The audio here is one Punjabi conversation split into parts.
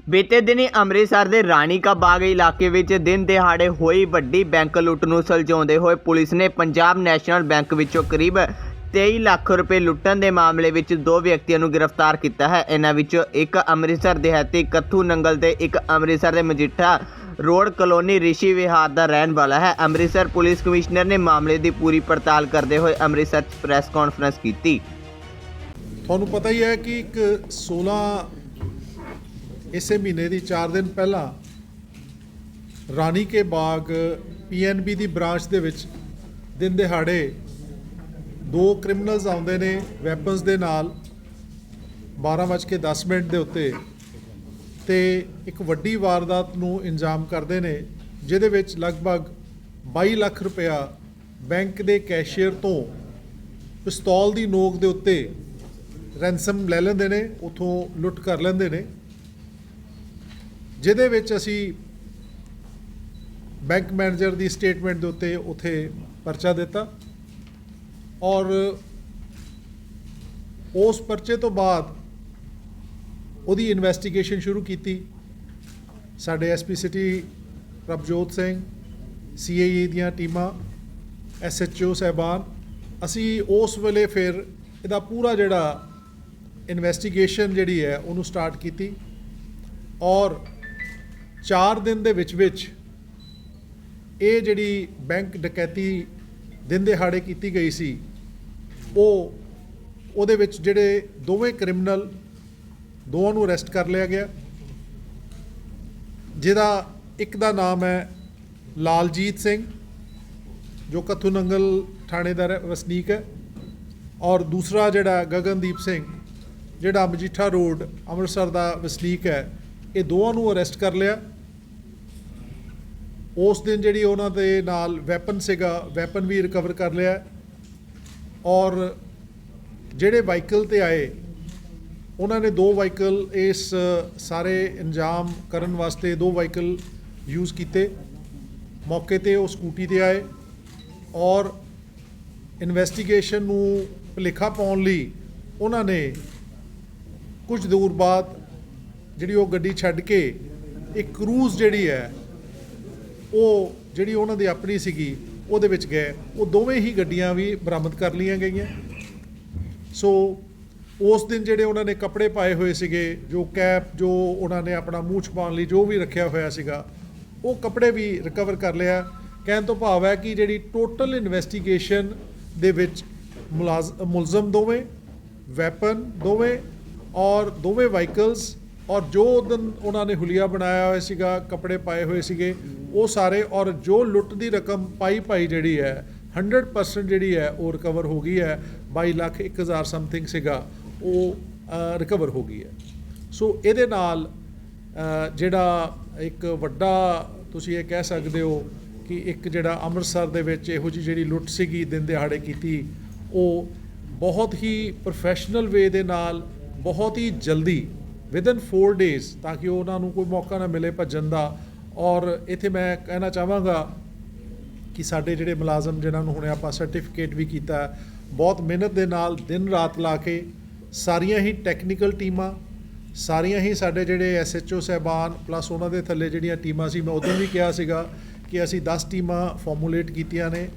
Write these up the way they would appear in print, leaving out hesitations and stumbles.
ਬੀਤੇ ਦਿਨੀ ਅੰਮ੍ਰਿਤਸਰ ਦੇ ਰਾਣੀ ਕਾ ਬਾਗ ਇਲਾਕੇ ਵਿੱਚ ਦਿਨ ਦਿਹਾੜੇ ਹੋਈ ਵੱਡੀ ਬੈਂਕ ਲੁੱਟ ਨੂੰ ਸੁਲਝਾਉਂਦੇ ਹੋਏ ਪੁਲਿਸ ਨੇ ਪੰਜਾਬ ਨੈਸ਼ਨਲ ਬੈਂਕ ਵਿੱਚੋਂ ਕਰੀਬ 23 ਲੱਖ ਰੁਪਏ ਲੁੱਟਣ ਦੇ ਮਾਮਲੇ ਵਿੱਚ 2 ਵਿਅਕਤੀਆਂ ਨੂੰ ਗ੍ਰਿਫਤਾਰ ਕੀਤਾ ਹੈ। ਇਹਨਾਂ ਵਿੱਚੋਂ ਇੱਕ ਅੰਮ੍ਰਿਤਸਰ ਦੇਹਾਤੀ ਕੱਥੂ ਨੰਗਲ ਤੇ ਇੱਕ ਅੰਮ੍ਰਿਤਸਰ ਦੇ ਮਜੀਠਾ रोड कॉलोनी ऋषि विहार का रहन वाला है। अमृतसर पुलिस कमिश्नर ने मामले की पूरी पड़ताल करते हुए अमृतसर प्रेस कॉन्फ्रेंस की। ਤੁਹਾਨੂੰ पता ही है कि एक 16 इसे महीने की 4 दिन पहला रानी के बाग PNB की ब्रांच के दिन दिहाड़े 2 क्रिमिनल्स आते ने वैपन्स के नाल 12:10 के उत्ते ਤੇ ਇੱਕ ਵੱਡੀ ਵਾਰਦਾਤ ਨੂੰ ਇੰਜਾਮ ਕਰਦੇ ਨੇ, ਜਿਹਦੇ ਵਿੱਚ ਲਗਭਗ 22 ਲੱਖ ਰੁਪਇਆ ਬੈਂਕ ਦੇ ਕੈਸ਼ੀਅਰ ਤੋਂ ਪਿਸਤੌਲ ਦੀ ਨੋਕ ਦੇ ਉੱਤੇ ਰੈਂਸਮ ਲੈ ਲੈਂਦੇ ਨੇ, ਉਥੋਂ ਲੁੱਟ ਕਰ ਲੈਂਦੇ ਨੇ, ਜਿਹਦੇ ਵਿੱਚ ਅਸੀਂ ਬੈਂਕ ਮੈਨੇਜਰ ਦੀ ਸਟੇਟਮੈਂਟ ਦੇ ਉੱਤੇ ਉੱਥੇ ਪਰਚਾ ਦਿੱਤਾ ਔਰ ਉਸ ਪਰਚੇ ਤੋਂ ਬਾਅਦ ਉਹਦੀ ਇਨਵੈਸਟੀਗੇਸ਼ਨ ਸ਼ੁਰੂ ਕੀਤੀ। ਸਾਡੇ SP city Prabhjot Singh, CIA ਦੀਆਂ ਟੀਮਾਂ, SHO ਸਾਹਿਬਾਨ, ਅਸੀਂ ਉਸ ਵੇਲੇ ਫਿਰ ਇਹਦਾ ਪੂਰਾ ਜਿਹੜਾ ਇਨਵੈਸਟੀਗੇਸ਼ਨ ਜਿਹੜੀ ਹੈ ਉਹਨੂੰ ਸਟਾਰਟ ਕੀਤੀ ਔਰ 4 ਦਿਨ ਦੇ ਵਿੱਚ ਇਹ ਜਿਹੜੀ ਬੈਂਕ ਡਕੈਤੀ ਦਿਨ ਦਿਹਾੜੇ ਕੀਤੀ ਗਈ ਸੀ, ਉਹਦੇ ਵਿੱਚ ਜਿਹੜੇ ਦੋਵੇਂ ਕ੍ਰਿਮੀਨਲ ਦੋਵਾਂ ਨੂੰ ਅਰੈਸਟ ਕਰ ਲਿਆ ਗਿਆ, ਜਿਹਦਾ ਇੱਕ ਦਾ ਨਾਮ ਹੈ ਲਾਲਜੀਤ ਸਿੰਘ ਜੋ ਕੱਥੂ ਨੰਗਲ ਥਾਣੇ ਦਾ ਵਸਨੀਕ ਹੈ ਔਰ ਦੂਸਰਾ ਜਿਹੜਾ ਗਗਨਦੀਪ ਸਿੰਘ ਜਿਹੜਾ ਮਜੀਠਾ ਰੋਡ ਅੰਮ੍ਰਿਤਸਰ ਦਾ ਵਸਨੀਕ ਹੈ। ਇਹ ਦੋਵਾਂ ਨੂੰ ਅਰੈਸਟ ਕਰ ਲਿਆ। ਉਸ ਦਿਨ ਜਿਹੜੀ ਉਹਨਾਂ ਦੇ ਨਾਲ ਵੈਪਨ ਸੀਗਾ, ਵੈਪਨ ਵੀ ਰਿਕਵਰ ਕਰ ਲਿਆ ਔਰ ਜਿਹੜੇ ਵਾਹੀਕਲ ਤੇ ਆਏ ਉਹਨਾਂ ਨੇ 2 ਵਾਹੀਕਲ ਇਸ ਸਾਰੇ ਇੰਜਾਮ ਕਰਨ ਵਾਸਤੇ 2 ਵਾਹੀਕਲ ਯੂਜ਼ ਕੀਤੇ। ਮੌਕੇ ਤੇ ਉਹ ਸਕੂਟੀ ਤੇ ਆਏ ਔਰ ਇਨਵੈਸਟੀਗੇਸ਼ਨ ਨੂੰ ਭੁਲੇਖਾ ਪਾਉਣ ਲਈ ਉਹਨਾਂ ਨੇ ਕੁਝ ਦੂਰ ਬਾਅਦ ਜਿਹੜੀ ਉਹ ਗੱਡੀ ਛੱਡ ਕੇ ਇੱਕ ਕਰੂਜ਼ ਜਿਹੜੀ ਹੈ ਉਹ ਜਿਹੜੀ ਉਹਨਾਂ ਦੀ ਆਪਣੀ ਸੀਗੀ ਉਹਦੇ ਵਿੱਚ ਗਏ। ਉਹ ਦੋਵੇਂ ਹੀ ਗੱਡੀਆਂ ਵੀ ਬਰਾਮਦ ਕਰ ਲਈਆਂ ਗਈਆਂ। ਸੋ ਉਸ ਦਿਨ ਜਿਹੜੇ ਉਹਨਾਂ ਨੇ ਕੱਪੜੇ ਪਾਏ ਹੋਏ ਸੀਗੇ, ਜੋ ਕੈਪ, ਜੋ ਉਹਨਾਂ ਨੇ ਆਪਣਾ ਮੂੰਹ ਛੁਪਾਉਣ ਲਈ ਜੋ ਵੀ ਰੱਖਿਆ ਹੋਇਆ ਸੀਗਾ, ਉਹ ਕੱਪੜੇ ਵੀ ਰਿਕਵਰ ਕਰ ਲਿਆ। ਕਹਿਣ ਤੋਂ ਭਾਵ ਹੈ ਕਿ ਜਿਹੜੀ ਟੋਟਲ ਇਨਵੈਸਟੀਗੇਸ਼ਨ ਦੇ ਵਿੱਚ ਮੁਲਜ਼ਮ ਦੋਵੇਂ, ਵੈਪਨ ਦੋਵੇਂ ਔਰ ਦੋਵੇਂ ਵਾਹੀਕਲਸ ਔਰ ਜੋ ਦਿਨ ਉਹਨਾਂ ਨੇ ਹੁਲੀਆ ਬਣਾਇਆ ਹੋਇਆ ਸੀਗਾ, ਕੱਪੜੇ ਪਾਏ ਹੋਏ ਸੀਗੇ, ਉਹ ਸਾਰੇ ਔਰ ਜੋ ਲੁੱਟ ਦੀ ਰਕਮ ਪਾਈ ਜਿਹੜੀ ਹੈ 100% ਜਿਹੜੀ ਹੈ ਉਹ ਰਿਕਵਰ ਹੋ ਗਈ ਹੈ। 22 ਲੱਖ 1,000 ਸਮਥਿੰਗ ਸੀਗਾ ਉਹ ਰਿਕਵਰ ਹੋ ਗਈ ਹੈ। ਸੋ ਇਹਦੇ ਨਾਲ ਜਿਹੜਾ ਇੱਕ ਵੱਡਾ ਤੁਸੀਂ ਇਹ ਕਹਿ ਸਕਦੇ ਹੋ ਕਿ ਇੱਕ ਜਿਹੜਾ ਅੰਮ੍ਰਿਤਸਰ ਦੇ ਵਿੱਚ ਇਹੋ ਜਿਹੀ ਜਿਹੜੀ ਲੁੱਟ ਸੀਗੀ ਦਿਨ ਦਿਹਾੜੇ ਕੀਤੀ, ਉਹ ਬਹੁਤ ਹੀ ਪ੍ਰੋਫੈਸ਼ਨਲ ਵੇ ਦੇ ਨਾਲ ਬਹੁਤ ਹੀ ਜਲਦੀ ਵਿਦਨ 4 ਡੇਜ਼, ਤਾਂ ਕਿ ਉਹਨਾਂ ਨੂੰ ਕੋਈ ਮੌਕਾ ਨਾ ਮਿਲੇ ਭੱਜਣ ਦਾ। ਔਰ ਇੱਥੇ ਮੈਂ ਕਹਿਣਾ ਚਾਹਾਂਗਾ ਕਿ ਸਾਡੇ ਜਿਹੜੇ ਮੁਲਾਜ਼ਮ ਜਿਨ੍ਹਾਂ ਨੂੰ ਹੁਣੇ ਆਪਾਂ ਸਰਟੀਫਿਕੇਟ ਵੀ ਕੀਤਾ, ਬਹੁਤ ਮਿਹਨਤ ਦੇ ਨਾਲ ਦਿਨ ਰਾਤ ਲਾ ਕੇ ਸਾਰੀਆਂ ਹੀ ਟੈਕਨੀਕਲ ਟੀਮਾਂ, ਸਾਰੀਆਂ ਹੀ ਸਾਡੇ ਜਿਹੜੇ SHO ਸਾਹਿਬਾਨ ਪਲੱਸ ਉਹਨਾਂ ਦੇ ਥੱਲੇ ਜਿਹੜੀਆਂ ਟੀਮਾਂ ਸੀ, ਮੈਂ ਉਦੋਂ ਵੀ ਕਿਹਾ ਸੀਗਾ ਕਿ ਅਸੀਂ 10 ਟੀਮਾਂ ਫਾਰਮੂਲੇਟ ਕੀਤੀਆਂ ਨੇ,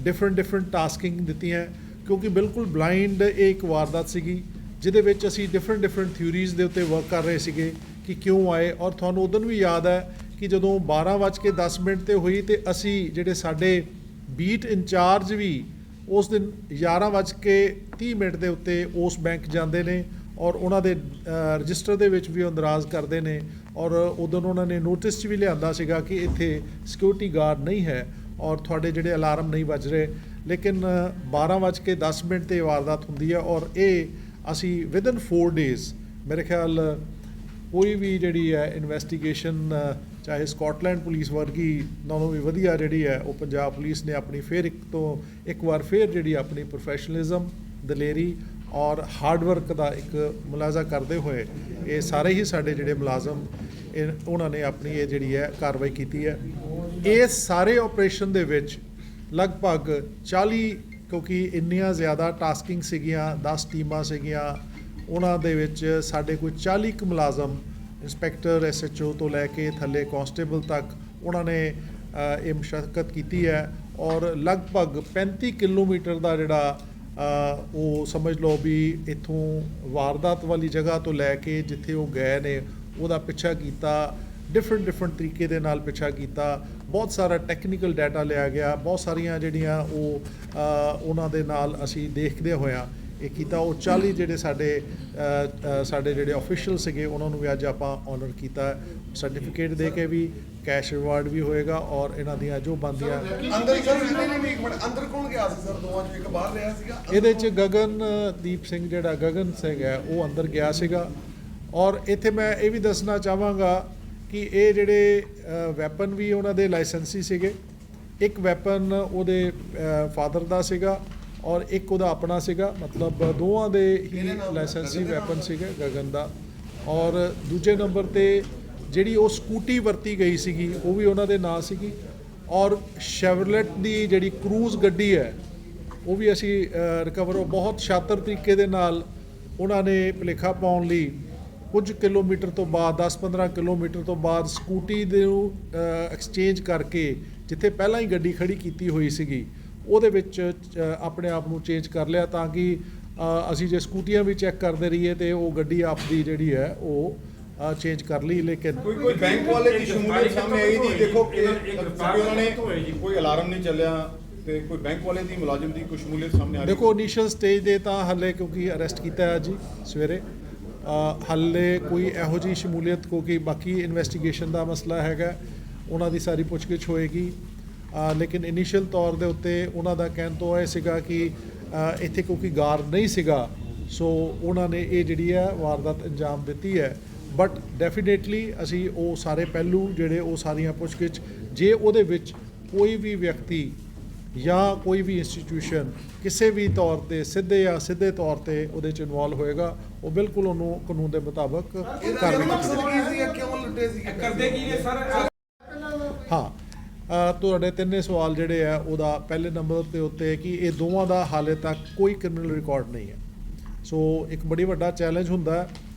ਡਿਫਰੈਂਟ ਟਾਸਕਿੰਗ ਦਿੱਤੀਆਂ, ਕਿਉਂਕਿ ਬਿਲਕੁਲ ਬਲਾਈਂਡ ਇਹ ਇੱਕ ਵਾਰਦਾਤ ਸੀਗੀ ਜਿਹਦੇ ਵਿੱਚ ਅਸੀਂ ਡਿਫਰੈਂਟ ਥਿਊਰੀਜ਼ ਦੇ ਉੱਤੇ ਵਰਕ ਕਰ ਰਹੇ ਸੀਗੇ ਕਿ ਕਿਉਂ ਆਏ। ਔਰ ਤੁਹਾਨੂੰ ਉਦੋਂ ਵੀ ਯਾਦ ਹੈ ਕਿ ਜਦੋਂ 12:10 ਤੇ ਹੋਈ ਤੇ ਅਸੀਂ ਜਿਹੜੇ ਸਾਡੇ ਬੀਟ ਇੰਚਾਰਜ ਵੀ ਉਸ ਦਿਨ 11:30 ਦੇ ਉੱਤੇ ਉਸ ਬੈਂਕ ਜਾਂਦੇ ਨੇ ਔਰ ਉਹਨਾਂ ਦੇ ਰਜਿਸਟਰ ਦੇ ਵਿੱਚ ਵੀ ਅੰਦਰਾਜ਼ ਕਰਦੇ ਨੇ ਔਰ ਉਦੋਂ ਉਹਨਾਂ ਨੇ ਨੋਟਿਸ 'ਚ ਵੀ ਲਿਆਂਦਾ ਸੀਗਾ ਕਿ ਇੱਥੇ ਸਿਕਿਉਰਿਟੀ ਗਾਰਡ ਨਹੀਂ ਹੈ ਔਰ ਤੁਹਾਡੇ ਜਿਹੜੇ ਅਲਾਰਮ ਨਹੀਂ ਵੱਜ ਰਹੇ। ਲੇਕਿਨ 12:10 ਤੇ ਵਾਰਦਾਤ ਹੁੰਦੀ ਹੈ ਔਰ ਇਹ ਅਸੀਂ ਵਿਦਨ 4 ਡੇਜ਼ ਮੇਰੇ ਖਿਆਲ ਕੋਈ ਵੀ ਜਿਹੜੀ ਹੈ ਇਨਵੈਸਟੀਗੇਸ਼ਨ ਚਾਹੇ ਸਕਾਟਲੈਂਡ ਪੁਲਿਸ ਵਰਗੀ ਨਾਲੋਂ ਵੀ ਵਧੀਆ ਜਿਹੜੀ ਹੈ ਉਹ ਪੰਜਾਬ ਪੁਲਿਸ ਨੇ ਆਪਣੀ ਫਿਰ ਇੱਕ ਵਾਰ ਫਿਰ ਜਿਹੜੀ ਆਪਣੀ ਪ੍ਰੋਫੈਸ਼ਨਲਿਜ਼ਮ, ਦਲੇਰੀ ਔਰ ਹਾਰਡ ਵਰਕ ਦਾ ਇੱਕ ਮੁਲਾਜ਼ਾ ਕਰਦੇ ਹੋਏ ਇਹ ਸਾਰੇ ਹੀ ਸਾਡੇ ਜਿਹੜੇ ਮੁਲਾਜ਼ਮ ਉਹਨਾਂ ਨੇ ਆਪਣੀ ਇਹ ਜਿਹੜੀ ਹੈ ਕਾਰਵਾਈ ਕੀਤੀ ਹੈ। ਇਸ ਸਾਰੇ ਆਪਰੇਸ਼ਨ ਦੇ ਵਿੱਚ ਲਗਭਗ 40 ਕਿਉਂਕਿ ਇੰਨੀਆਂ ਜ਼ਿਆਦਾ ਟਾਸਕਿੰਗ ਸੀਗੀਆਂ, 10 ਟੀਮਾਂ ਸੀਗੀਆਂ, ਉਹਨਾਂ ਦੇ ਵਿੱਚ ਸਾਡੇ ਕੋਈ 40 ਕੁ ਮੁਲਾਜ਼ਮ ਇੰਸਪੈਕਟਰ SHO ਤੋਂ ਲੈ ਕੇ ਥੱਲੇ ਕਾਂਸਟੇਬਲ ਤੱਕ ਉਹਨਾਂ ਨੇ ਇਹ ਮੁਸ਼ੱਕਤ ਕੀਤੀ ਹੈ ਔਰ ਲਗਭਗ 35 ਕਿਲੋਮੀਟਰ ਦਾ ਜਿਹੜਾ ਉਹ ਸਮਝ ਲਓ ਵੀ ਇੱਥੋਂ ਵਾਰਦਾਤ ਵਾਲੀ ਜਗ੍ਹਾ ਤੋਂ ਲੈ ਕੇ ਜਿੱਥੇ ਉਹ ਗਏ ਨੇ ਉਹਦਾ ਪਿੱਛਾ ਕੀਤਾ, ਡਿਫਰੈਂਟ ਤਰੀਕੇ ਦੇ ਨਾਲ ਪਿੱਛਾ ਕੀਤਾ, ਬਹੁਤ ਸਾਰਾ ਟੈਕਨੀਕਲ ਡਾਟਾ ਲਿਆ ਗਿਆ, ਬਹੁਤ ਸਾਰੀਆਂ ਜਿਹੜੀਆਂ ਉਹ ਉਹਨਾਂ ਦੇ ਨਾਲ ਅਸੀਂ ਦੇਖਦੇ ਹੋਇਆਂ ਇਹ ਕੀਤਾ। ਉਹ 40 ਜਿਹੜੇ ਸਾਡੇ ਜਿਹੜੇ ਆਫੀਸ਼ੀਅਲ ਸੀਗੇ ਉਹਨਾਂ ਨੂੰ ਵੀ ਅੱਜ ਆਪਾਂ ਆਨਰ ਕੀਤਾ, ਸਰਟੀਫਿਕੇਟ ਦੇ ਕੇ ਵੀ, ਕੈਸ਼ ਰਿਵਾਰਡ ਵੀ ਹੋਏਗਾ ਔਰ ਇਹਨਾਂ ਦੀਆਂ ਜੋ ਬਣਦੀਆਂ। ਅੰਦਰ ਕੌਣ ਗਿਆ ਸੀ ਸਰ? ਦੋਵਾਂ ਚੋਂ ਇੱਕ ਬਾਹਰ ਰਿਹਾ ਸੀਗਾ। ਇਹਦੇ 'ਚ ਗਗਨਦੀਪ ਸਿੰਘ ਜਿਹੜਾ ਗਗਨ ਸਿੰਘ ਹੈ ਉਹ ਅੰਦਰ ਗਿਆ ਸੀਗਾ। ਔਰ ਇੱਥੇ ਮੈਂ ਇਹ ਵੀ ਦੱਸਣਾ ਚਾਹਾਂਗਾ ਕਿ ਇਹ ਜਿਹੜੇ ਵੈਪਨ ਵੀ ਉਹਨਾਂ ਦੇ ਲਾਇਸੈਂਸੀ ਸੀਗੇ। ਇੱਕ ਵੈਪਨ ਉਹਦੇ ਫਾਦਰ ਦਾ ਸੀਗਾ ਔਰ ਇੱਕ ਉਹਦਾ ਆਪਣਾ ਸੀਗਾ, ਮਤਲਬ ਦੋਵਾਂ ਦੇ ਹੀ ਲਾਇਸੈਂਸੀ ਵੈਪਨ ਸੀਗੇ ਗਗਨ ਦਾ। ਔਰ ਦੂਜੇ ਨੰਬਰ ਤੇ ਜਿਹੜੀ ਉਹ ਸਕੂਟੀ ਵਰਤੀ ਗਈ ਸੀਗੀ ਉਹ ਵੀ ਉਹਨਾਂ ਦੇ ਨਾਂ ਸੀਗੀ। ਔਰ ਸ਼ੈਵਰਲੇਟ ਦੀ ਜਿਹੜੀ ਕਰੂਜ਼ ਗੱਡੀ ਹੈ ਉਹ ਵੀ ਅਸੀਂ ਰਿਕਵਰ ਬਹੁਤ ਸ਼ਾਤਰ ਤਰੀਕੇ ਦੇ ਨਾਲ ਉਹਨਾਂ ਨੇ ਭੁਲੇਖਾ ਪਾਉਣ ਲਈ ਕੁਝ ਕਿਲੋਮੀਟਰ ਤੋਂ ਬਾਅਦ 10-15 ਕਿਲੋਮੀਟਰ ਤੋਂ ਬਾਅਦ ਸਕੂਟੀ ਦੇ ਨੂੰ ਐਕਸਚੇਂਜ ਕਰਕੇ ਜਿੱਥੇ ਪਹਿਲਾਂ ਹੀ ਗੱਡੀ ਖੜੀ ਕੀਤੀ ਹੋਈ ਸੀਗੀ ਉਹਦੇ ਵਿੱਚ ਆਪਣੇ ਆਪ ਨੂੰ ਚੇਂਜ ਕਰ ਲਿਆ ਤਾਂ ਕਿ ਅਸੀਂ ਜੇ ਸਕੂਟੀਆਂ ਵੀ ਚੈੱਕ ਕਰਦੇ ਰਹੀਏ ਤੇ ਉਹ ਗੱਡੀ ਆਪਦੀ ਜਿਹੜੀ ਹੈ ਉਹ ਚੇਂਜ ਕਰ ਲਈ। ਲੇਕਿਨ ਕੋਈ ਬੈਂਕ ਵਾਲੇ ਦੀ ਸ਼ਮੂਲੀਅਤ ਸਾਹਮਣੇ ਆਈ ਨਹੀਂ। ਦੇਖੋ ਉਹਨਾਂ ਨੇ ਕੋਈ ਅਲਾਰਮ ਨਹੀਂ ਚੱਲਿਆ ਤੇ ਕੋਈ ਬੈਂਕ ਵਾਲੇ ਦੀ ਮੁਲਾਜ਼ਮ ਦੀ ਕੋਈ ਸ਼ਮੂਲੀਅਤ ਸਾਹਮਣੇ ਆ ਰਹੀ। ਦੇਖੋ ਇਨੀਸ਼ੀਅਲ ਸਟੇਜ ਦੇ ਤਾਂ ਹਾਲੇ ਕਿਉਂਕਿ ਅਰੈਸਟ ਕੀਤਾ ਹੈ ਜੀ ਸਵੇਰੇ, ਹਾਲੇ ਕੋਈ ਇਹੋ ਜਿਹੀ ਸ਼ਮੂਲੀਅਤ ਕਿਉਂਕਿ ਬਾਕੀ ਇਨਵੈਸਟੀਗੇਸ਼ਨ ਦਾ ਮਸਲਾ ਹੈਗਾ, ਉਹਨਾਂ ਦੀ ਸਾਰੀ ਪੁੱਛਗਿੱਛ ਹੋਏਗੀ। ਲੇਕਿਨ ਇਨੀਸ਼ੀਅਲ ਤੌਰ ਦੇ ਉੱਤੇ ਉਹਨਾਂ ਦਾ ਕਹਿਣ ਤੋਂ ਇਹ ਸੀਗਾ ਕਿ ਇੱਥੇ ਕਿਉਂਕਿ ਗਾਰਡ ਨਹੀਂ ਸੀਗਾ ਸੋ ਉਹਨਾਂ ਨੇ ਇਹ ਜਿਹੜੀ ਹੈ ਵਾਰਦਾਤ ਅੰਜਾਮ ਦਿੱਤੀ ਹੈ। ਬਟ ਡੈਫੀਨੇਟਲੀ ਅਸੀਂ ਉਹ ਸਾਰੇ ਪਹਿਲੂ ਜਿਹੜੇ ਉਹ ਸਾਰੀਆਂ ਪੁੱਛਗਿੱਛ ਜੇ ਉਹਦੇ ਵਿੱਚ ਕੋਈ ਵੀ ਵਿਅਕਤੀ ਜਾਂ ਕੋਈ ਵੀ ਇੰਸਟੀਟਿਊਸ਼ਨ ਕਿਸੇ ਵੀ ਤੌਰ ਤੇ ਸਿੱਧੇ ਜਾਂ ਸਿੱਧੇ ਤੌਰ ਤੇ ਉਹਦੇ ਚ ਇਨਵੋਲਵ ਹੋਏਗਾ ਉਹ ਬਿਲਕੁਲ ਉਹਨੂੰ ਕਾਨੂੰਨ ਦੇ ਮੁਤਾਬਕ ਕਾਰਵਾਈ ਕੀਤੀ ਹਾਂ। ਤੁਹਾਡੇ ਤਿੰਨੇ ਸਵਾਲ ਜਿਹੜੇ ਆ ਉਹਦਾ ਪਹਿਲੇ ਨੰਬਰ ਦੇ ਉੱਤੇ ਕਿ ਇਹ ਦੋਵਾਂ ਦਾ ਹਾਲੇ ਤੱਕ ਕੋਈ ਕ੍ਰਿਮੀਨਲ ਰਿਕਾਰਡ ਨਹੀਂ ਹੈ। ਸੋ ਇੱਕ ਬੜੀ ਵੱਡਾ ਚੈਲੰਜ ਹੁੰਦਾ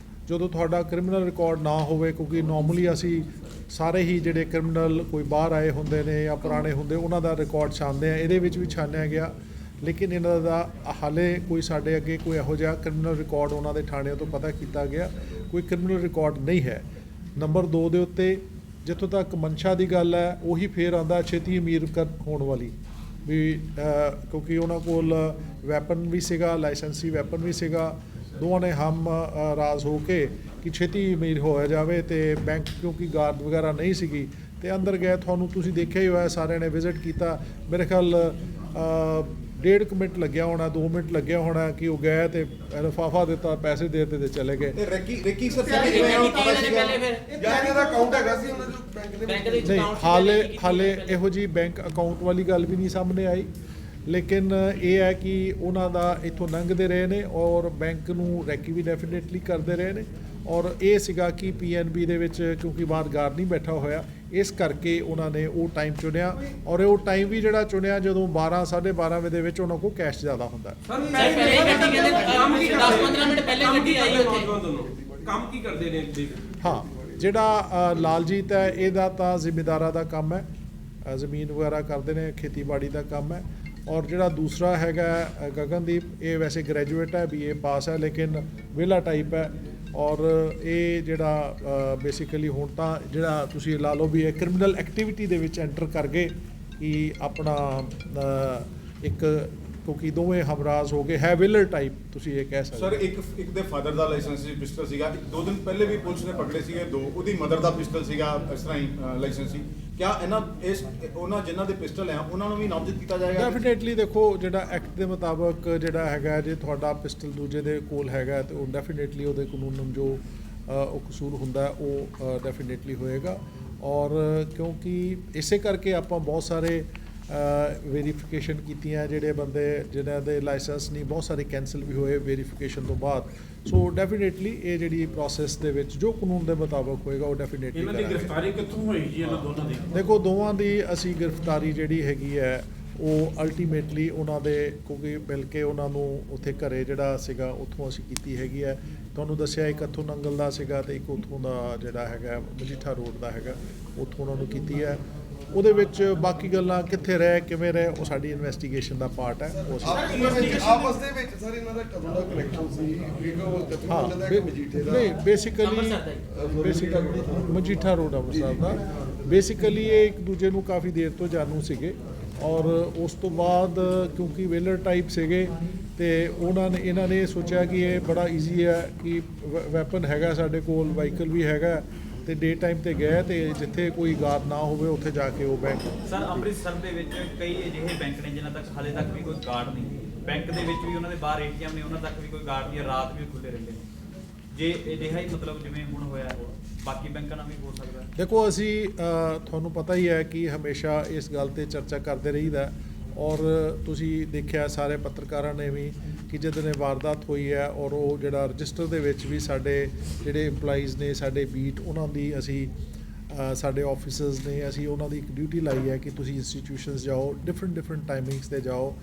ਜਦੋਂ ਤੁਹਾਡਾ ਕ੍ਰਿਮੀਨਲ ਰਿਕਾਰਡ ਨਾ ਹੋਵੇ ਕਿਉਂਕਿ ਨਾਰਮਲੀ ਅਸੀਂ ਸਾਰੇ ਹੀ ਜਿਹੜੇ ਕ੍ਰਿਮੀਨਲ ਕੋਈ ਬਾਹਰ ਆਏ ਹੁੰਦੇ ਨੇ ਜਾਂ ਪੁਰਾਣੇ ਹੁੰਦੇ ਉਹਨਾਂ ਦਾ ਰਿਕਾਰਡ ਛਾਣਦੇ ਆ, ਇਹਦੇ ਵਿੱਚ ਵੀ ਛਾਣਿਆ ਗਿਆ ਲੇਕਿਨ ਇਹਨਾਂ ਦਾ ਹਾਲੇ ਕੋਈ ਸਾਡੇ ਅੱਗੇ ਕੋਈ ਇਹੋ ਜਿਹਾ ਕ੍ਰਿਮੀਨਲ ਰਿਕਾਰਡ ਉਹਨਾਂ ਦੇ ਥਾਣਿਆਂ ਤੋਂ ਪਤਾ ਕੀਤਾ ਗਿਆ ਕੋਈ ਕ੍ਰਿਮੀਨਲ ਰਿਕਾਰਡ ਨਹੀਂ ਹੈ। ਨੰਬਰ 2 ਦੇ ਉੱਤੇ ਜਿੱਥੋਂ ਤੱਕ ਮਨਸ਼ਾ ਦੀ ਗੱਲ ਹੈ ਉਹੀ ਫੇਰ ਆਉਂਦਾ ਛੇਤੀ ਅਮੀਰ ਹੋਣ ਵਾਲੀ ਵੀ ਕਿਉਂਕਿ ਉਹਨਾਂ ਕੋਲ ਵੈਪਨ ਵੀ ਸੀਗਾ, ਲਾਇਸੈਂਸੀ ਵੈਪਨ ਵੀ ਸੀਗਾ, ਦੋਵਾਂ ਨੇ ਹਮ ਰਾਜ਼ ਹੋ ਕੇ ਕਿ ਛੇਤੀ ਅਮੀਰ ਹੋਇਆ ਜਾਵੇ ਤੇ ਬੈਂਕ ਕਿਉਂਕਿ ਗਾਰਡ ਵਗੈਰਾ ਨਹੀਂ ਸੀਗੀ ਤੇ ਅੰਦਰ ਗਏ। ਤੁਹਾਨੂੰ ਤੁਸੀਂ ਦੇਖਿਆ ਹੀ ਹੋਇਆ, ਸਾਰਿਆਂ ਨੇ ਵਿਜ਼ਿਟ ਕੀਤਾ, ਮੇਰੇ ਖਿਆਲ 1.5 ਮਿੰਟ ਲੱਗਿਆ ਹੋਣਾ, 2 ਮਿੰਟ ਲੱਗਿਆ ਹੋਣਾ ਕਿ ਉਹ ਗਏ ਤੇ ਲਿਫਾਫਾ ਦਿੱਤਾ, ਪੈਸੇ ਦੇ ਦਿੱਤੇ ਤੇ ਚਲੇ ਗਏ। ਰੈਕੀ ਸਰ ਦਾ ਅਕਾਊਂਟ ਹੈਗਾ ਸੀ ਉਹਨਾਂ ਦੇ ਬੈਂਕ ਦੇ ਨਹੀਂ, ਹਾਲੇ ਇਹੋ ਜੀ ਬੈਂਕ ਅਕਾਊਂਟ ਵਾਲੀ ਗੱਲ ਵੀ ਨਹੀਂ ਸਾਹਮਣੇ ਆਈ ਲੇਕਿਨ ਇਹ ਹੈ ਕਿ ਉਹਨਾਂ ਦਾ ਇੱਥੋਂ ਲੰਘਦੇ ਰਹੇ ਨੇ ਔਰ ਬੈਂਕ ਨੂੰ ਰੈਕੀ ਵੀ ਡੈਫੀਨੇਟਲੀ ਕਰਦੇ ਰਹੇ ਨੇ ਔਰ ਇਹ ਸੀਗਾ ਕਿ PNB ਦੇ ਵਿੱਚ ਕਿਉਂਕਿ ਬਾਹਰ ਗਾਰਡ ਨਹੀਂ ਬੈਠਾ ਹੋਇਆ ਇਸ ਕਰਕੇ ਉਹਨਾਂ ਨੇ ਉਹ ਟਾਈਮ ਚੁਣਿਆ ਔਰ ਉਹ ਟਾਈਮ ਵੀ ਜਿਹੜਾ ਚੁਣਿਆ ਜਦੋਂ 12-12:30 ਵਜੇ ਦੇ ਵਿੱਚ ਉਹਨਾਂ ਕੋਲ ਕੈਸ਼ ਜ਼ਿਆਦਾ ਹੁੰਦਾ। ਹਾਂ, ਜਿਹੜਾ ਲਾਲਜੀਤ ਹੈ ਇਹਦਾ ਤਾਂ ਜ਼ਿਮੀਂਦਾਰਾਂ ਦਾ ਕੰਮ ਹੈ, ਜ਼ਮੀਨ ਵਗੈਰਾ ਕਰਦੇ ਨੇ, ਖੇਤੀਬਾੜੀ ਦਾ ਕੰਮ ਹੈ। ਔਰ ਜਿਹੜਾ ਦੂਸਰਾ ਹੈਗਾ ਗਗਨਦੀਪ ਇਹ ਵੈਸੇ ਗ੍ਰੈਜੂਏਟ ਹੈ, BA ਪਾਸ ਹੈ ਲੇਕਿਨ ਵਿਹਲਾ ਟਾਈਪ ਹੈ ਔਰ ਇਹ ਜਿਹੜਾ ਬੇਸਿਕਲੀ ਹੁਣ ਤਾਂ ਜਿਹੜਾ ਤੁਸੀਂ ਲਾ ਲਓ ਵੀ ਇਹ ਕ੍ਰਿਮੀਨਲ ਐਕਟੀਵਿਟੀ ਦੇ ਵਿੱਚ ਐਂਟਰ ਕਰ ਗਏ ਕਿ ਆਪਣਾ ਇੱਕ ਕਿਉਂਕਿ ਦੋਵੇਂ ਹਮਰਾਜ਼ ਹੋ ਗਏ ਹੈ ਵਿਲਰ ਟਾਈਪ ਤੁਸੀਂ ਇਹ ਕਹਿ ਸਕਦੇ। ਸਰ ਇੱਕ ਦੇ ਫਾਦਰ ਦਾ ਲਾਇਸੈਂਸੀ ਪਿਸਟਲ ਸੀਗਾ, 2 ਦਿਨ ਪਹਿਲੇ ਵੀ ਪੁਲਿਸ ਨੇ ਪਕੜੇ ਸੀਗੇ 2, ਉਹਦੀ ਮਦਰ ਦਾ ਪਿਸਟਲ ਸੀਗਾ ਇਸ ਤਰ੍ਹਾਂ ਹੀ ਲਾਇਸੈਂਸੀ। ਕਿਆ ਉਹਨਾਂ ਜਿਨ੍ਹਾਂ ਦੇ ਪਿਸਟਲ ਆ ਉਹਨਾਂ ਨੂੰ ਵੀ ਨਾਮਜ਼ਦ ਕੀਤਾ ਜਾਏਗਾ? ਡੈਫੀਨੇਟਲੀ ਦੇਖੋ ਜਿਹੜਾ ਐਕਟ ਦੇ ਮੁਤਾਬਕ ਜਿਹੜਾ ਹੈਗਾ ਜੇ ਤੁਹਾਡਾ ਪਿਸਟਲ ਦੂਜੇ ਦੇ ਕੋਲ ਹੈਗਾ ਤੇ ਉਹ ਡੈਫੀਨੇਟਲੀ ਉਹਦੇ ਕਾਨੂੰਨ ਜੋ ਉਹ ਕਸੂਰ ਹੁੰਦਾ ਉਹ ਡੈਫੀਨੇਟਲੀ ਹੋਏਗਾ। ਔਰ ਕਿਉਂਕਿ ਇਸੇ ਕਰਕੇ ਆਪਾਂ ਬਹੁਤ ਸਾਰੇ ਵੈਰੀਫਿਕੇਸ਼ਨ ਕੀਤੀਆਂ ਜਿਹੜੇ ਬੰਦੇ ਜਿਨ੍ਹਾਂ ਦੇ ਲਾਇਸੈਂਸ ਨਹੀਂ ਬਹੁਤ ਸਾਰੇ ਕੈਂਸਲ ਵੀ ਹੋਏ ਵੈਰੀਫਿਕੇਸ਼ਨ ਤੋਂ ਬਾਅਦ। ਸੋ ਡੈਫੀਨੇਟਲੀ ਇਹ ਜਿਹੜੀ ਪ੍ਰੋਸੈਸ ਦੇ ਵਿੱਚ ਜੋ ਕਾਨੂੰਨ ਦੇ ਮੁਤਾਬਕ ਹੋਏਗਾ ਉਹ ਡੈਫੀਨੇਟਲੀ ਇਹਨਾਂ ਦੀ ਗ੍ਰਿਫਤਾਰੀ ਕਿੱਥੋਂ ਹੋਈ ਜੀ ਇਹਨਾਂ ਦੋਨਾਂ ਦੀ? ਦੇਖੋ ਦੋਵਾਂ ਦੀ ਅਸੀਂ ਗ੍ਰਿਫਤਾਰੀ ਜਿਹੜੀ ਹੈਗੀ ਹੈ ਉਹ ਅਲਟੀਮੇਟਲੀ ਉਹਨਾਂ ਦੇ ਕਿਉਂਕਿ ਮਿਲ ਕੇ ਉਹਨਾਂ ਨੂੰ ਉੱਥੇ ਘਰੇ ਜਿਹੜਾ ਸੀਗਾ ਉੱਥੋਂ ਅਸੀਂ ਕੀਤੀ ਹੈਗੀ ਹੈ ਤੁਹਾਨੂੰ ਦੱਸਿਆ ਇੱਕ ਇੱਥੋਂ ਨੰਗਲ ਦਾ ਸੀਗਾ ਤੇ ਇੱਕ ਉੱਥੋਂ ਦਾ ਜਿਹੜਾ ਹੈਗਾ ਮਜੀਠਾ ਰੋਡ ਦਾ ਹੈਗਾ, ਉੱਥੋਂ ਉਹਨਾਂ ਨੂੰ ਕੀਤੀ ਹੈ। ਉਹਦੇ ਵਿੱਚ ਬਾਕੀ ਗੱਲਾਂ ਕਿੱਥੇ ਰਹਿ ਕਿਵੇਂ ਰਹਿ ਉਹ ਸਾਡੀ ਇਨਵੈਸਟੀਗੇਸ਼ਨ ਦਾ ਪਾਰਟ ਹੈ। ਉਹ ਅਸੀਂ ਆਪਸ ਦੇ ਵਿੱਚ ਸਰ ਇਹਨਾਂ ਦਾ ਕਦੋਂ ਦਾ ਕਨੈਕਸ਼ਨ ਸੀ ਨਹੀਂ ਬੇਸਿਕਲੀ ਮਜੀਠਾ ਰੋਡ ਅੰਮ੍ਰਿਤਸਰ ਦਾ ਬੇਸਿਕਲੀ ਇਹ ਇੱਕ ਦੂਜੇ ਨੂੰ ਕਾਫੀ ਦੇਰ ਤੋਂ ਜਾਣੂ ਸੀਗੇ ਔਰ ਉਸ ਤੋਂ ਬਾਅਦ ਕਿਉਂਕਿ ਵੇਲਰ ਟਾਈਪ ਸੀਗੇ ਤੇ ਇਹਨਾਂ ਨੇ ਸੋਚਿਆ ਕਿ ਇਹ ਬੜਾ ਈਜ਼ੀ ਹੈ ਕਿ ਵੈਪਨ ਹੈਗਾ ਸਾਡੇ ਕੋਲ, ਵਾਹੀਕਲ ਵੀ ਹੈਗਾ ਤੇ ਡੇ ਟਾਈਮ ਤੇ ਗਏ ਤੇ ਜਿੱਥੇ ਕੋਈ ਗਾਰਡ ਨਾ ਹੋਵੇ ਉੱਥੇ ਜਾ ਕੇ ਉਹ ਬੈਂਕ। ਸਰ ਅੰਮ੍ਰਿਤਸਰ ਦੇ ਵਿੱਚ ਕਈ ਅਜਿਹੇ ਬੈਂਕ ਨੇ ਜਿਨ੍ਹਾਂ ਤੱਕ ਹਾਲੇ ਤੱਕ ਵੀ ਕੋਈ ਗਾਰਡ ਨਹੀਂ, ਬੈਂਕ ਦੇ ਵਿੱਚ ਵੀ ਉਹਨਾਂ ਦੇ ਬਾਹਰ ਏਟੀਐਮ ਨੇ, ਉਹਨਾਂ ਤੱਕ ਵੀ ਕੋਈ ਗਾਰਡ ਨਹੀਂ, ਰਾਤ ਵੀ ਖੁੱਲੇ ਰਹਿੰਦੇ ਨੇ। ਜੇ ਅਜਿਹਾ ਹੀ ਮਤਲਬ ਜਿਵੇਂ ਹੁਣ ਹੋਇਆ ਬਾਕੀ ਬੈਂਕਾਂ ਨਾਲ ਵੀ ਹੋ ਸਕਦਾ। ਦੇਖੋ ਅਸੀਂ ਤੁਹਾਨੂੰ ਪਤਾ ਹੀ ਹੈ ਕਿ ਹਮੇਸ਼ਾ ਇਸ ਗੱਲ ਤੇ ਚਰਚਾ ਕਰਦੇ ਰਹੀਦਾ ਔਰ ਤੁਸੀਂ ਦੇਖਿਆ ਸਾਰੇ ਪੱਤਰਕਾਰਾਂ ਨੇ ਵੀ ਕਿ ਜਦੋਂ ਇਹ ਵਾਰਦਾਤ ਹੋਈ ਹੈ ਔਰ ਉਹ ਜਿਹੜਾ ਰਜਿਸਟਰ ਦੇ ਵਿੱਚ ਵੀ ਸਾਡੇ ਜਿਹੜੇ EMPLOYEES ਨੇ ਸਾਡੇ ਬੀਟ ਉਹਨਾਂ ਦੀ ਅਸੀਂ ਸਾਡੇ ਆਫਿਸਰਸ ਨੇ ਅਸੀਂ ਉਹਨਾਂ ਦੀ ਇੱਕ ਡਿਊਟੀ ਲਾਈ ਹੈ ਕਿ ਤੁਸੀਂ ਇੰਸਟੀਟਿਊਸ਼ਨਸ ਜਾਓ, ਡਿਫਰੈਂਟ ਟਾਈਮਿੰਗਸ ਤੇ ਜਾਓ,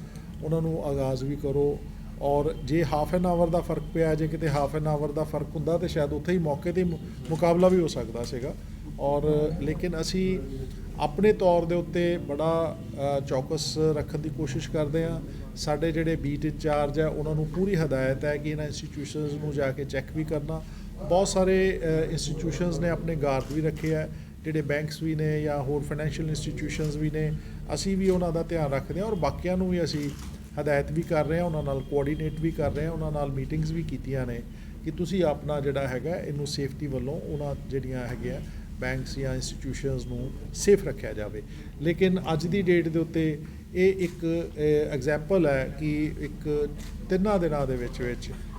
ਉਹਨਾਂ ਨੂੰ ਆਗਾਜ਼ ਵੀ ਕਰੋ ਔਰ ਜੇ ਹਾਫ ਐਨ ਆਵਰ ਦਾ ਫਰਕ ਪਿਆ, ਜੇ ਕਿਤੇ ਹਾਫ ਐਨ ਆਵਰ ਦਾ ਫਰਕ ਹੁੰਦਾ ਤੇ ਸ਼ਾਇਦ ਉੱਥੇ ਹੀ ਮੌਕੇ 'ਤੇ ਮੁਕਾਬਲਾ ਵੀ ਹੋ ਸਕਦਾ ਸੀਗਾ ਔਰ ਲੇਕਿਨ ਅਸੀਂ ਆਪਣੇ ਤੌਰ ਦੇ ਉੱਤੇ ਬੜਾ ਚੌਕਸ ਰੱਖਣ ਦੀ ਕੋਸ਼ਿਸ਼ ਕਰਦੇ ਹਾਂ। ਸਾਡੇ ਜਿਹੜੇ ਬੀਟ ਇੰਚਾਰਜ ਹੈ ਉਹਨਾਂ ਨੂੰ ਪੂਰੀ ਹਦਾਇਤ ਹੈ ਕਿ ਇਹਨਾਂ ਇੰਸਟੀਟਿਊਸ਼ਨਸ ਨੂੰ ਜਾ ਕੇ ਚੈੱਕ ਵੀ ਕਰਨਾ। ਬਹੁਤ ਸਾਰੇ ਇੰਸਟੀਟਿਊਸ਼ਨਸ ਨੇ ਆਪਣੇ ਗਾਰਡ ਵੀ ਰੱਖੇ ਹੈ, ਜਿਹੜੇ ਬੈਂਕਸ ਵੀ ਨੇ ਜਾਂ ਹੋਰ ਫਾਈਨੈਂਸ਼ੀਅਲ ਇੰਸਟੀਟਿਊਸ਼ਨਸ ਵੀ ਨੇ, ਅਸੀਂ ਵੀ ਉਹਨਾਂ ਦਾ ਧਿਆਨ ਰੱਖਦੇ ਹਾਂ ਔਰ ਬਾਕੀਆਂ ਨੂੰ ਵੀ ਅਸੀਂ ਹਦਾਇਤ ਵੀ ਕਰ ਰਹੇ ਹਾਂ, ਉਹਨਾਂ ਨਾਲ ਕੋਆਰਡੀਨੇਟ ਵੀ ਕਰ ਰਹੇ ਹਾਂ, ਉਹਨਾਂ ਨਾਲ ਮੀਟਿੰਗਸ ਵੀ ਕੀਤੀਆਂ ਨੇ ਕਿ ਤੁਸੀਂ ਆਪਣਾ ਜਿਹੜਾ ਹੈਗਾ ਇਹਨੂੰ ਸੇਫਟੀ ਵੱਲੋਂ ਉਹਨਾਂ ਜਿਹੜੀਆਂ ਹੈਗੀਆਂ ਬੈਂਕਸ ਜਾਂ ਇੰਸਟੀਟਿਊਸ਼ਨਸ ਨੂੰ ਸੇਫ ਰੱਖਿਆ ਜਾਵੇ। ਲੇਕਿਨ ਅੱਜ ਦੀ ਡੇਟ ਦੇ ਉੱਤੇ ਇਹ ਇੱਕ ਐਗਜ਼ਾਮਪਲ ਹੈ ਕਿ ਇੱਕ 3 ਦਿਨਾਂ ਦੇ ਵਿੱਚ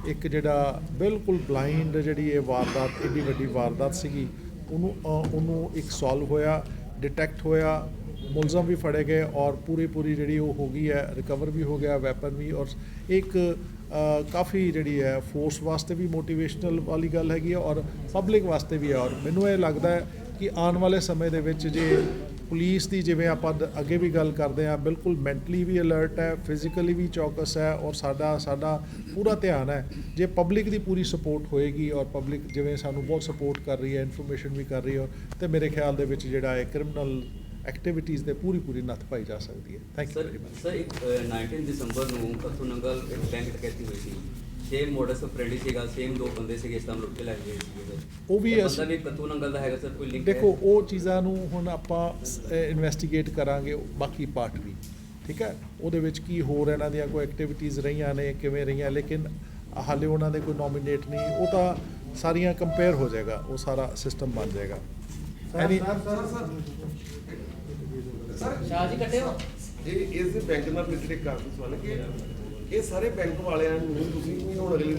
ਇੱਕ ਜਿਹੜਾ ਬਿਲਕੁਲ ਬਲਾਈਂਡ ਜਿਹੜੀ ਇਹ ਵਾਰਦਾਤ ਇੰਨੀ ਵੱਡੀ ਵਾਰਦਾਤ ਸੀਗੀ ਉਹਨੂੰ ਇੱਕ ਸੋਲਵ ਹੋਇਆ, ਡਿਟੈਕਟ ਹੋਇਆ, ਮੁਲਜ਼ਮ ਵੀ ਫੜੇ ਗਏ ਔਰ ਪੂਰੀ ਜਿਹੜੀ ਉਹ ਹੋ ਗਈ ਹੈ, ਰਿਕਵਰ ਵੀ ਹੋ ਗਿਆ ਵੈਪਨ ਵੀ ਔਰ ਇੱਕ ਕਾਫੀ ਜਿਹੜੀ ਹੈ ਫੋਰਸ ਵਾਸਤੇ ਵੀ ਮੋਟੀਵੇਸ਼ਨਲ ਵਾਲੀ ਗੱਲ ਹੈਗੀ ਹੈ ਔਰ ਪਬਲਿਕ ਵਾਸਤੇ ਵੀ ਹੈ ਔਰ ਮੈਨੂੰ ਇਹ ਲੱਗਦਾ ਹੈ ਕਿ ਆਉਣ ਵਾਲੇ ਸਮੇਂ ਦੇ ਵਿੱਚ ਜੇ ਪੁਲਿਸ ਦੀ ਜਿਵੇਂ ਆਪਾਂ ਅੱਗੇ ਵੀ ਗੱਲ ਕਰਦੇ ਹਾਂ ਬਿਲਕੁਲ ਮੈਂਟਲੀ ਵੀ ਅਲਰਟ ਹੈ, ਫਿਜ਼ੀਕਲੀ ਵੀ ਚੌਕਸ ਹੈ ਔਰ ਸਾਡਾ ਪੂਰਾ ਧਿਆਨ ਹੈ ਜੇ ਪਬਲਿਕ ਦੀ ਪੂਰੀ ਸਪੋਰਟ ਹੋਏਗੀ ਔਰ ਪਬਲਿਕ ਜਿਵੇਂ ਸਾਨੂੰ ਬਹੁਤ ਸਪੋਰਟ ਕਰ ਰਹੀ ਹੈ, ਇਨਫੋਰਮੇਸ਼ਨ ਵੀ ਕਰ ਰਹੀ ਹੈ ਤੇ ਮੇਰੇ ਖਿਆਲ ਦੇ ਵਿੱਚ ਜਿਹੜਾ ਹੈ ਕ੍ਰਿਮੀਨਲ ਐਕਟੀਵਿਟੀਜ਼ ਦੇ ਪੂਰੀ ਨੱਥ ਪਾਈ ਜਾ ਸਕਦੀ ਹੈ। Thank you very much. Sir 19 ਦਸੰਬਰ ਨੂੰ ਕੱਥੂ ਨੰਗਲ ਇੱਕ ਬੈਂਕ ਡਕੈਤੀ ਹੋਈ ਸੀ, ਸੇਮ ਮੋਡਸ ਆਪਰੈਂਡੀ ਸੀਗਾ, ਸੇਮ 2 ਬੰਦੇ ਸੀਗੇ, ਇਸ ਤਰ੍ਹਾਂ ਲੁੱਟ ਕੇ ਲੈ ਗਏ ਸੀਗੇ। ਉਹ ਵੀ ਬੰਦਾ ਵੀ ਕੱਥੂ ਨੰਗਲ ਦਾ ਹੈਗਾ ਸਰ, ਕੋਈ ਲਿੰਕ ਦੇਖੋ ਉਹ ਚੀਜ਼ਾਂ ਨੂੰ ਹੁਣ ਆਪਾਂ ਇਨਵੈਸਟੀਗੇਟ ਕਰਾਂਗੇ ਬਾਕੀ ਪਾਰਟ ਵੀ, ਠੀਕ ਹੈ, ਉਹਦੇ ਵਿੱਚ ਕੀ ਹੋਰ ਇਹਨਾਂ ਦੀਆਂ ਕੋਈ ਐਕਟੀਵਿਟੀਜ਼ ਰਹੀਆਂ ਨੇ ਕਿਵੇਂ ਰਹੀਆਂ, ਲੇਕਿਨ ਹਾਲੇ ਉਹਨਾਂ ਦੇ ਕੋਈ ਨੋਮੀਨੇਟ ਨਹੀਂ, ਉਹ ਤਾਂ ਸਾਰੀਆਂ ਕੰਪੇਅਰ ਹੋ ਜਾਏਗਾ, ਉਹ ਸਾਰਾ ਸਿਸਟਮ ਬਣ ਜਾਏਗਾ। ਸ਼ਾਹ ਜੀ ਕੱਟਿਓ ਇਹ ਇਸ ਬੈਂਕ ਨਾਲ ਰਿਲੇਟਡ ਕਾਰਨ ਸਵਾਲ ਹੈ ਕਿ ਇਹ ਸਾਰੇ ਬੈਂਕ ਵਾਲਿਆਂ ਨੂੰ ਤੁਸੀਂ ਹੁਣ ਅਗਲੀ